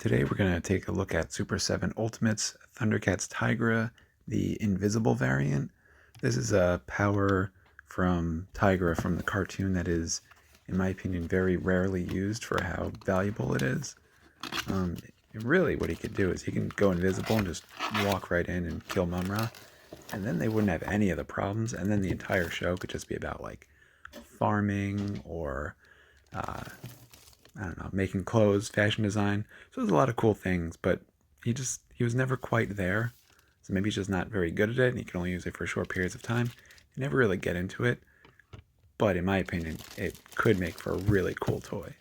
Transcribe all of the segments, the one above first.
Today we're going to take a look at Super 7 Ultimate's Thundercats Tygra, the invisible variant. This is a power from Tygra from the cartoon that is, in my opinion, very rarely used for how valuable it is. Really what he could do is he can go invisible and just walk right in and kill Mumra, and then they wouldn't have any of the problems, and then the entire show could just be about like farming or I don't know, making clothes, fashion design. So there's a lot of cool things, but he was never quite there. So maybe he's just not very good at it and he can only use it for short periods of time. You never really get into it. But in my opinion, it could make for a really cool toy.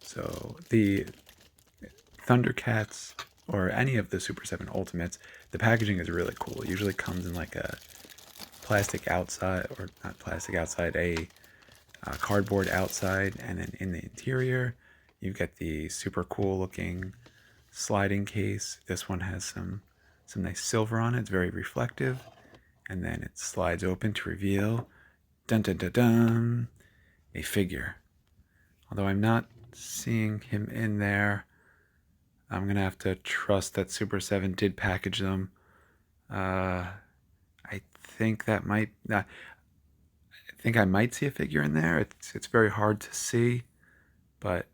So the Thundercats or any of the Super 7 Ultimates, the packaging is really cool. It usually comes in like a plastic outside, or not plastic outside, a cardboard outside, and then in the interior you get the super cool looking sliding case. This one has some nice silver on it. It's very reflective, and then it slides open to reveal, dun dun dun dun, a figure. Although I'm not seeing him in there, I'm gonna have to trust that Super 7 did package them. I think that might. I think I might see a figure in there. It's very hard to see, but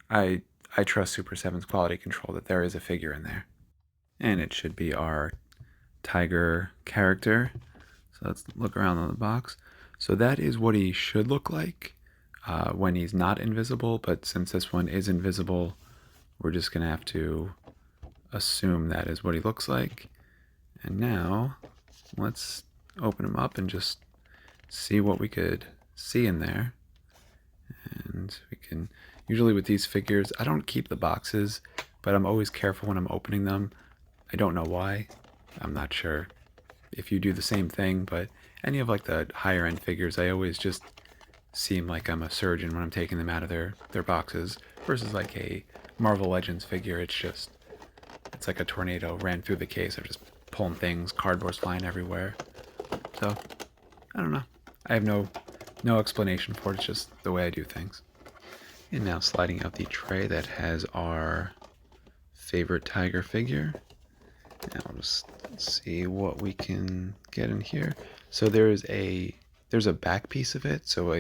I trust Super 7's quality control that there is a figure in there. And it should be our Tiger character. So let's look around on the box. So that is what he should look like when he's not invisible, but since this one is invisible, we're just going to have to assume that is what he looks like. And now, let's open him up and just see what we could see in there. And we can, usually with these figures, I don't keep the boxes, but I'm always careful when I'm opening them. I don't know why. I'm not sure if you do the same thing, but any of like the higher end figures, I always just seem like I'm a surgeon when I'm taking them out of their boxes, versus like a Marvel Legends figure. It's like a tornado ran through the case. I'm just pulling things, cardboard's flying everywhere. So I don't know. I have no explanation for it. It's just the way I do things. And now sliding out the tray that has our favorite tiger figure. Now we'll just see what we can get in here. So there's a back piece of it. So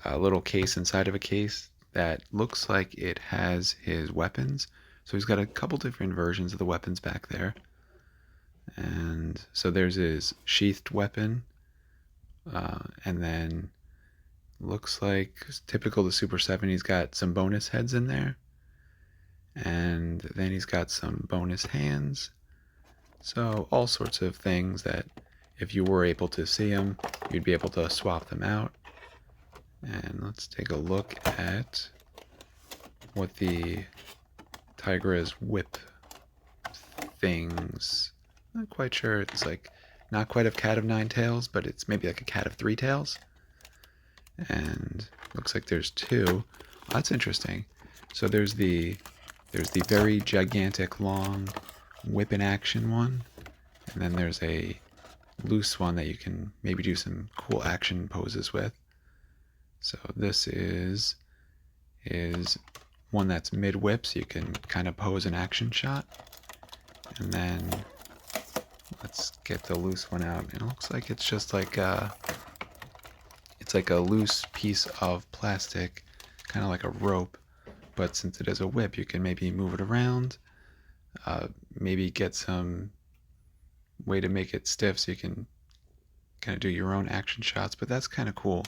a little case inside of a case that looks like it has his weapons. So he's got a couple different versions of the weapons back there. And so there's his sheathed weapon. And then looks like typical to Super 7, he's got some bonus heads in there. And then he's got some bonus hands. So all sorts of things that if you were able to see them, you'd be able to swap them out. And let's take a look at what the Tygra's whip things. Not quite sure. It's like not quite a cat of 9 tails, but it's maybe like a cat of 3 tails. And looks like there's 2. Oh, that's interesting. So there's the very gigantic long whip in action one, and then there's a loose one that you can maybe do some cool action poses with. So this is one that's mid whip, so you can kind of pose an action shot. And then let's get the loose one out. It looks like it's just like it's like a loose piece of plastic, kind of like a rope, but since it is a whip, you can maybe move it around, maybe get some way to make it stiff so you can kind of do your own action shots, but that's kind of cool.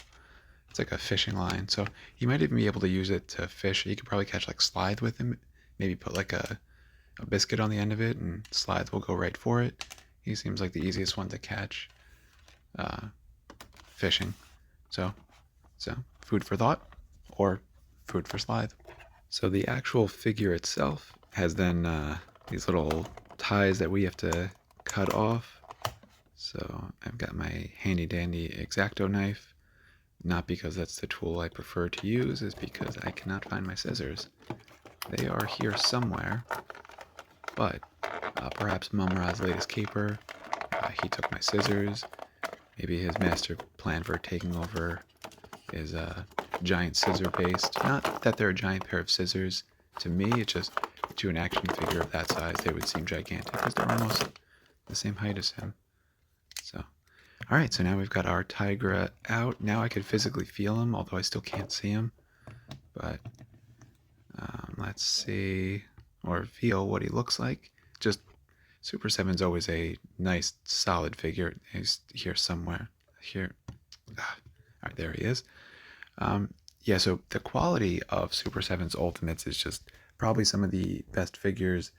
It's like a fishing line, so you might even be able to use it to fish. You could probably catch like Slithe with him, maybe put like a biscuit on the end of it, and Slithe will go right for it. He seems like the easiest one to catch fishing. So food for thought, or food for Slithe. So the actual figure itself has then these little ties that we have to cut off. So I've got my handy dandy X-Acto knife, not because that's the tool I prefer to use, is because I cannot find my scissors. They are here somewhere, but perhaps Mumra's latest caper, he took my scissors. Maybe his master plan for taking over is giant scissor based. Not that they're a giant pair of scissors to me, it just, to an action figure of that size, they would seem gigantic because they're almost the same height as him. So, all right, so now we've got our Tygra out. Now I could physically feel him, although I still can't see him. But let's see, or feel what he looks like. Just Super 7's always a nice, solid figure. He's here somewhere. Here. All right, there he is. Yeah, so the quality of Super 7's Ultimates is just probably some of the best figures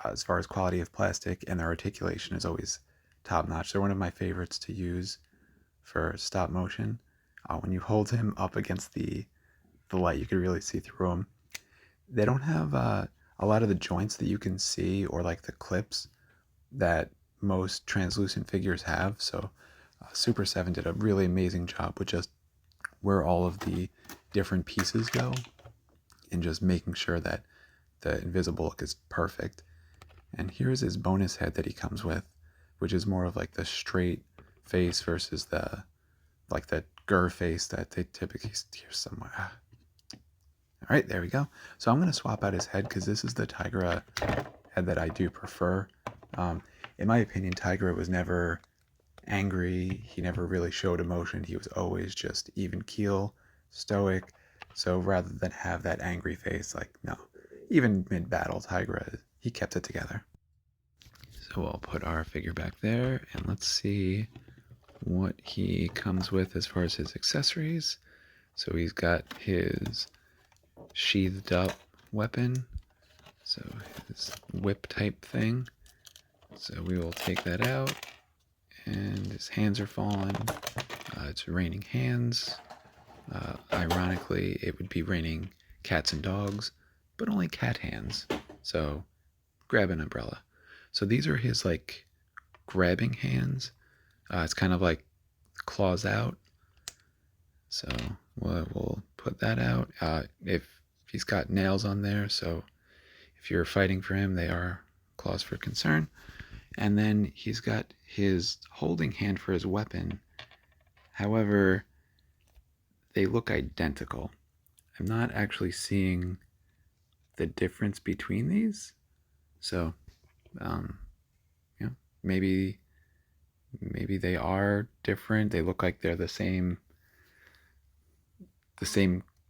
as far as quality of plastic, and their articulation is always top notch. They're one of my favorites to use for stop motion. When you hold him up against the light, you can really see through him. They don't have a lot of the joints that you can see, or like the clips that most translucent figures have. So Super 7 did a really amazing job with just where all of the different pieces go and just making sure that the invisible look is perfect. And here's his bonus head that he comes with, which is more of like the straight face versus the like the gur face that they typically hear somewhere. All right, there we go. So I'm going to swap out his head because this is the Tygra head that I do prefer. In my opinion, Tygra was never angry. He never really showed emotion. He was always just even keel, stoic. So rather than have that angry face, like, no, even mid-battle, Tygra, he kept it together. So we'll put our figure back there, and let's see what he comes with as far as his accessories. So he's got his sheathed up weapon, so his whip type thing. So we will take that out, and his hands are falling. It's raining hands. Ironically, it would be raining cats and dogs, but only cat hands. So grab an umbrella. So these are his like grabbing hands. It's kind of like claws out. So we'll put that out. If he's got nails on there, so if you're fighting for him, they are claws for concern. And then he's got his holding hand for his weapon. However, they look identical. I'm not actually seeing the difference between these. So, you know, maybe they are different. They look like they're the same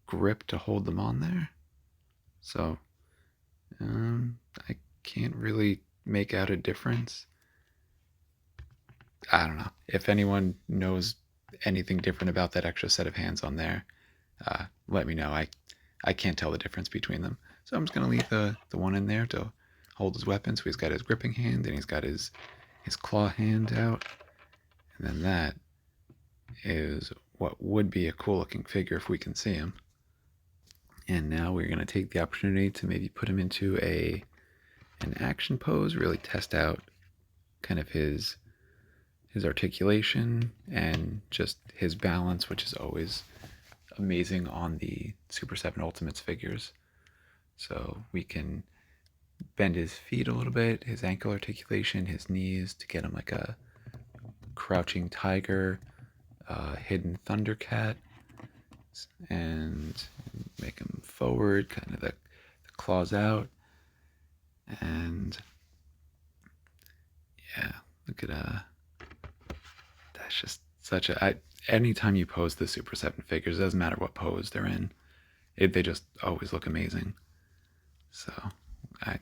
grip to hold them on there. So, I can't really make out a difference. I don't know. If anyone knows anything different about that extra set of hands on there, let me know. I can't tell the difference between them. So I'm just going to leave the one in there to hold his weapon. So he's got his gripping hand, and he's got his claw hand out. And then that is what would be a cool looking figure if we can see him. And now we're going to take the opportunity to maybe put him into an action pose, really test out kind of his articulation and just his balance, which is always amazing on the Super 7 Ultimates figures. So we can bend his feet a little bit, his ankle articulation, his knees, to get him like a crouching tiger, hidden Thundercat, and make him forward, kind of the claws out. And yeah, look at that's just such a anytime you pose the Super 7 figures, it doesn't matter what pose they're in, they just always look amazing. So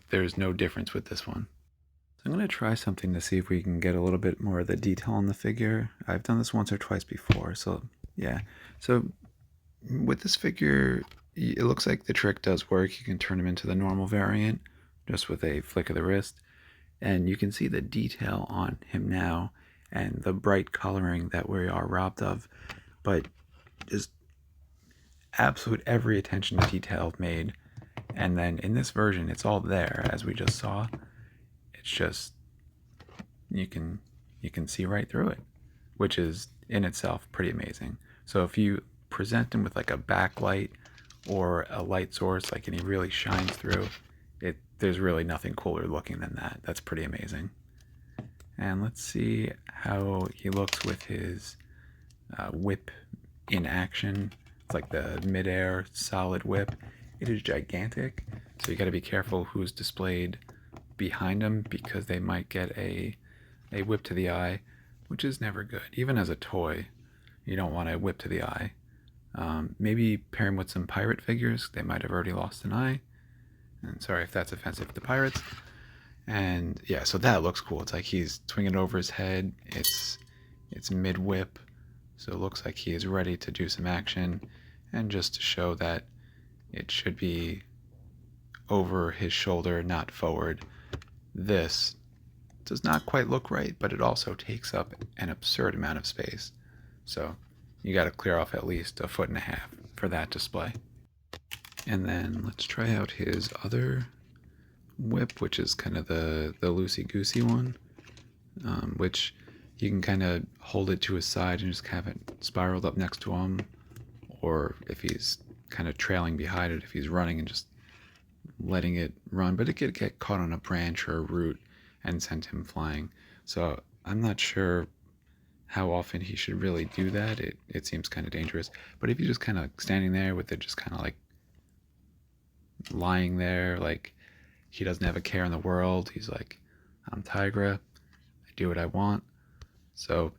there's no difference with this one. So I'm going to try something to see if we can get a little bit more of the detail on the figure. I've done this once or twice before, so yeah. So with this figure, it looks like the trick does work. You can turn him into the normal variant just with a flick of the wrist, and you can see the detail on him now and the bright coloring that we are robbed of, but just absolute every attention to detail made. And then in this version, it's all there, as we just saw. It's just you can see right through it, which is in itself pretty amazing. So if you present him with like a backlight or a light source, like, and he really shines through it, there's really nothing cooler looking than that. That's pretty amazing. And let's see how he looks with his whip in action. It's like the midair solid whip. It is gigantic. So you got to be careful who's displayed behind them because they might get a whip to the eye, which is never good. Even as a toy, you don't want a whip to the eye. Maybe pair him with some pirate figures. They might have already lost an eye. And sorry if that's offensive to pirates. And yeah, so that looks cool. It's like he's swinging it over his head. It's mid whip, so it looks like he is ready to do some action. And just to show that it should be over his shoulder, not forward. This does not quite look right, but it also takes up an absurd amount of space. So you got to clear off at least 1.5 feet for that display. And then let's try out his other whip, which is kind of the loosey-goosey one, which you can kind of hold it to his side and just have it spiraled up next to him, or if he's kind of trailing behind it, if he's running and just letting it run, but it could get caught on a branch or a root and send him flying. So I'm not sure how often he should really do that. It seems kind of dangerous. But if you're just kind of standing there with it just kind of like lying there, like he doesn't have a care in the world. He's like, I'm Tygra. I do what I want. So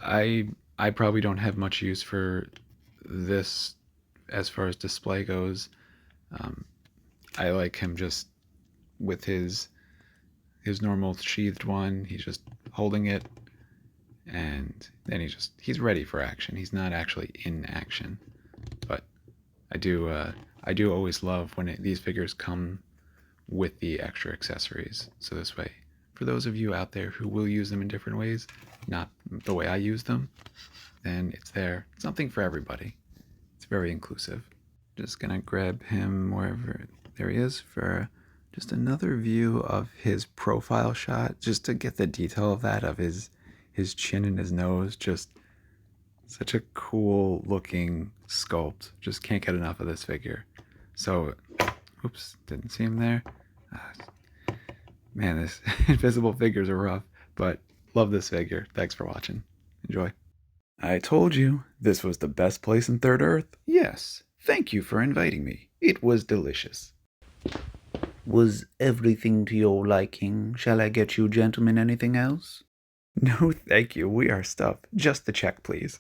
I probably don't have much use for this as far as display goes. I like him just with his normal sheathed one. He's just holding it, and then he's ready for action. He's not actually in action, but I do always love when these figures come with the extra accessories. So this way, for those of you out there who will use them in different ways, not the way I use them, then it's there. Something for everybody. It's very inclusive. Just gonna grab him wherever, there he is, for just another view of his profile shot, just to get the detail of that, of his chin and his nose. Just such a cool looking sculpt. Just can't get enough of this figure. So, oops, didn't see him there. Man, this invisible figures are rough, but love this figure. Thanks for watching. Enjoy. I told you this was the best place in Third Earth. Yes, thank you for inviting me. It was delicious. Was everything to your liking? Shall I get you gentlemen anything else? No, thank you. We are stuffed. Just the check, please.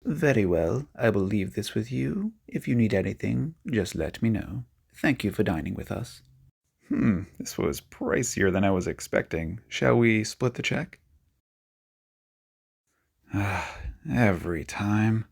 Very well. I will leave this with you. If you need anything, just let me know. Thank you for dining with us. This was pricier than I was expecting. Shall we split the check? Every time.